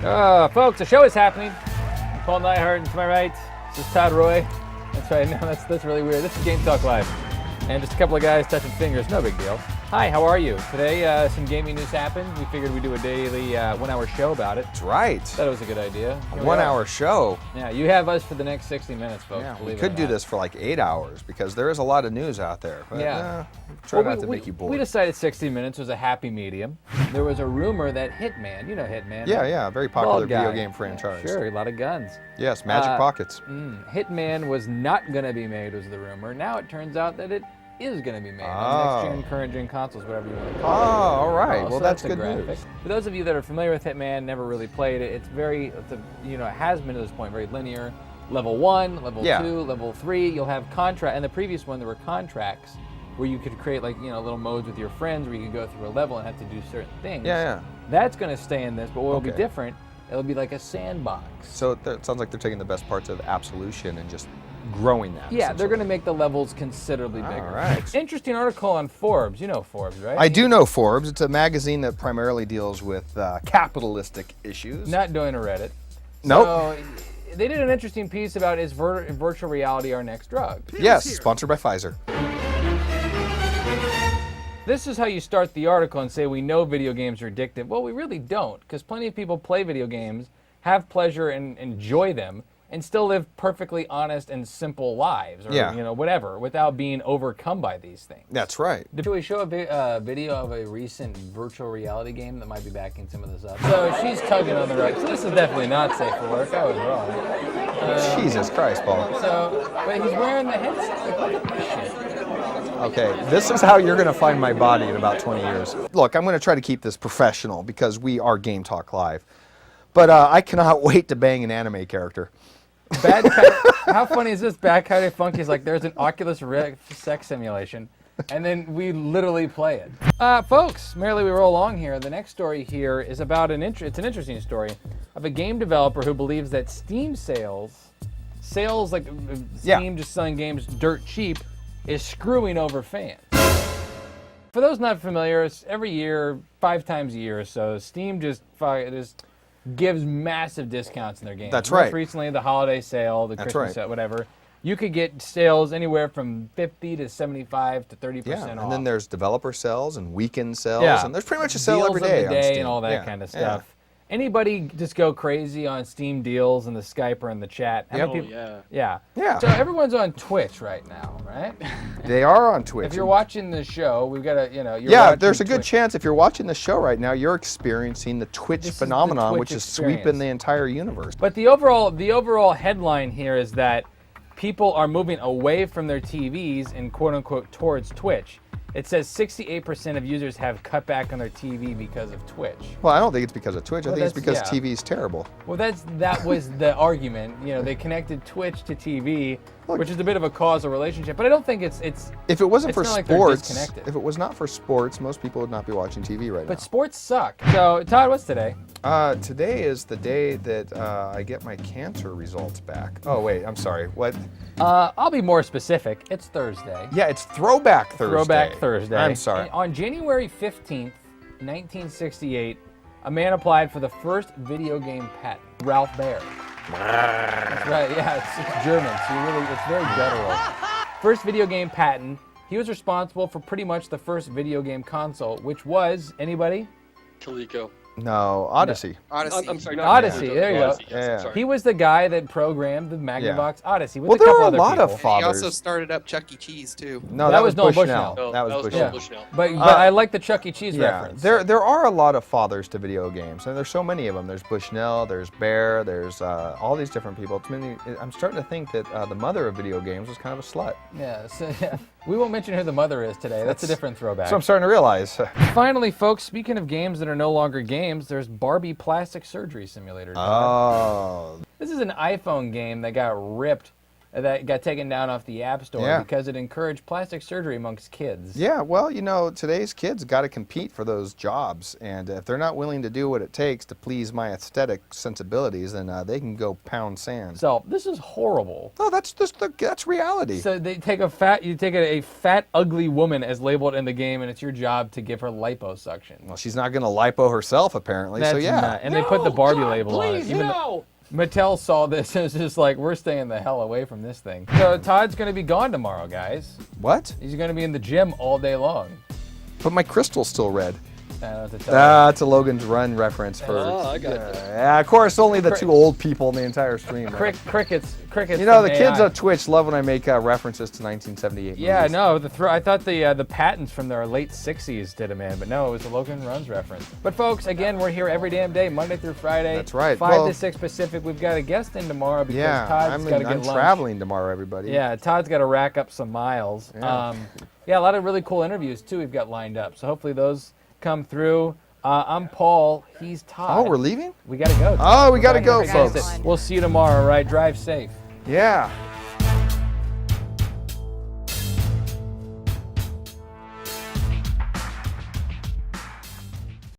Folks, the show is happening. I'm Paul Neihart, and to my right, this is Todd Roy. That's right, no, that's really weird. This is GameTalk Live. And just a couple of guys touching fingers, no big deal. Hi, how are you? Today, some gaming news happened. We figured we'd do a daily 1 hour show about it. That's right. Thought it was a good idea. A 1 hour show. Yeah, you have us for the next 60 minutes, folks. Yeah, we could do this for like 8 hours because there is a lot of news out there. But, yeah. Try not to make you bored. We decided 60 minutes was a happy medium. There was a rumor that Hitman, you know Hitman. Yeah, very popular video game franchise. Sure, a lot of guns. Yes, magic pockets. Hitman was not going to be made, was the rumor. Now it turns out that it is going to be made on next-gen, current-gen consoles, whatever you want to call it. Oh, all right. Well, so that's good news. For those of you that are familiar with Hitman, never really played it, it has been to this point very linear. Level 1, level 2, level 3, you'll have contract. And the previous one, there were contracts where you could create little modes with your friends where you could go through a level and have to do certain things. Yeah. That's going to stay in this, but what will be different, it'll be like a sandbox. So it sounds like they're taking the best parts of Absolution and just growing that. Yeah, they're going to make the levels considerably bigger. All right. Interesting article on Forbes. You know Forbes, right? I do know Forbes. It's a magazine that primarily deals with capitalistic issues. Not doing a Reddit. Nope. So they did an interesting piece about is virtual reality our next drug? Yes, sponsored by Pfizer. This is how you start the article and say we know video games are addictive. Well, we really don't, because plenty of people play video games, have pleasure and enjoy them, and still live perfectly honest and simple lives, or whatever, without being overcome by these things. That's right. Did we show a video of a recent virtual reality game that might be backing some of this up? So she's tugging on the right. So this is definitely not safe for work. I was wrong. Jesus Christ, Paul. But he's wearing the headset. Like, look at this shit. Okay, this is how you're going to find my body in about 20 years. Look, I'm going to try to keep this professional because we are GameTalk Live. But I cannot wait to bang an anime character. How funny is this? Bad Coyote Funky's like, there's an Oculus Rift sex simulation, and then we literally play it. Folks, merrily we roll along here. The next story here is about it's an interesting story of a game developer who believes that Steam sales like Steam just selling games dirt cheap, is screwing over fans. For those not familiar, it's every year, 5 times a year or so, Steam just gives massive discounts in their games. That's right. Most recently, the holiday sale, the Christmas sale, whatever. You could get sales anywhere from 50 to 75 to 30% off. And then there's developer sales and weekend sales, and there's pretty much a sale deals every day of the day on Steam. And all that kind of stuff. Anybody just go crazy on Steam deals in the Skype or in the chat? Yeah. So everyone's on Twitch right now, right? They are on Twitch. If you're watching the show, we've got to, there's a good chance if you're watching the show right now, you're experiencing the Twitch phenomenon, which is sweeping the entire universe. But the overall headline here is that people are moving away from their TVs and quote unquote towards Twitch. It says 68% of users have cut back on their TV because of Twitch. Well, I don't think it's because of Twitch. I think it's because TV is terrible. Well, that was the argument. They connected Twitch to TV, which is a bit of a causal relationship. But I don't think it's. If it wasn't for sports, like if it was not for sports, most people would not be watching TV right now. But sports suck. So, Todd, what's today? Today is the day that I get my cancer results back. Oh wait, I'm sorry. What? I'll be more specific. It's Thursday. Yeah, it's Throwback Thursday. Throwback Thursday. I'm sorry. On January 15th, 1968, a man applied for the first video game patent. Ralph Baer. That's right. Yeah, it's German, so it's very guttural. First video game patent. He was responsible for pretty much the first video game console, which was anybody? Coleco. No, Odyssey. Odyssey. I'm sorry. Odyssey. There you go. Yes, yeah. He was the guy that programmed the Magnavox Odyssey with Well, a couple there are other a lot people. of fathers. He also started up Chuck E. Cheese too. No, that was Nolan Bushnell. Bushnell. That was Nolan Bushnell. But I like the Chuck E. Cheese reference. There are a lot of fathers to video games, and there's so many of them. There's Bushnell, there's Bear, there's all these different people. I'm starting to think that the mother of video games was kind of a slut. Yeah, we won't mention who the mother is today. That's a different throwback. So I'm starting to realize. Finally, folks, speaking of games that are no longer games, there's Barbie Plastic Surgery Simulator. Oh. This is an iPhone game that got ripped that got taken down off the App Store Yeah. because it encouraged plastic surgery amongst kids. Yeah, well, you know, today's kids got to compete for those jobs, and if they're not willing to do what it takes to please my aesthetic sensibilities, then they can go pound sand. So this is horrible. Oh, that's reality. So they take you take a fat, ugly woman as labeled in the game, and it's your job to give her liposuction. Well, she's not going to lipo herself, apparently. So That's yeah. not- and they put the Barbie label on it. Even though Mattel saw this and was just like, we're staying the hell away from this thing. So Todd's going to be gone tomorrow, guys. What? He's going to be in the gym all day long. But my crystal's still red. I don't know what to tell you. It's a Logans Run reference for. Oh, I got that. Yeah, of course, only the two old people in the entire stream. Right? Crickets. You know, from the kids AI. on Twitch love when I make references to 1978 Yeah, movies. no, I thought the patents from their late 60s did them in, but no, it was a Logan Runs reference. But folks, again, we're here every damn day, Monday through Friday. That's right. 5 to 6 Pacific. We've got a guest in tomorrow because Yeah, Todd's got to get I'm lunch. traveling tomorrow, everybody. Yeah, Todd's got to rack up some miles. Yeah. Yeah, a lot of really cool interviews, too, we've got lined up. So hopefully those come through. I'm Paul. He's Todd. Oh, we're leaving? We got to go. Oh, we got to go, Guys, folks. we'll see you tomorrow, all right? Drive safe. Yeah.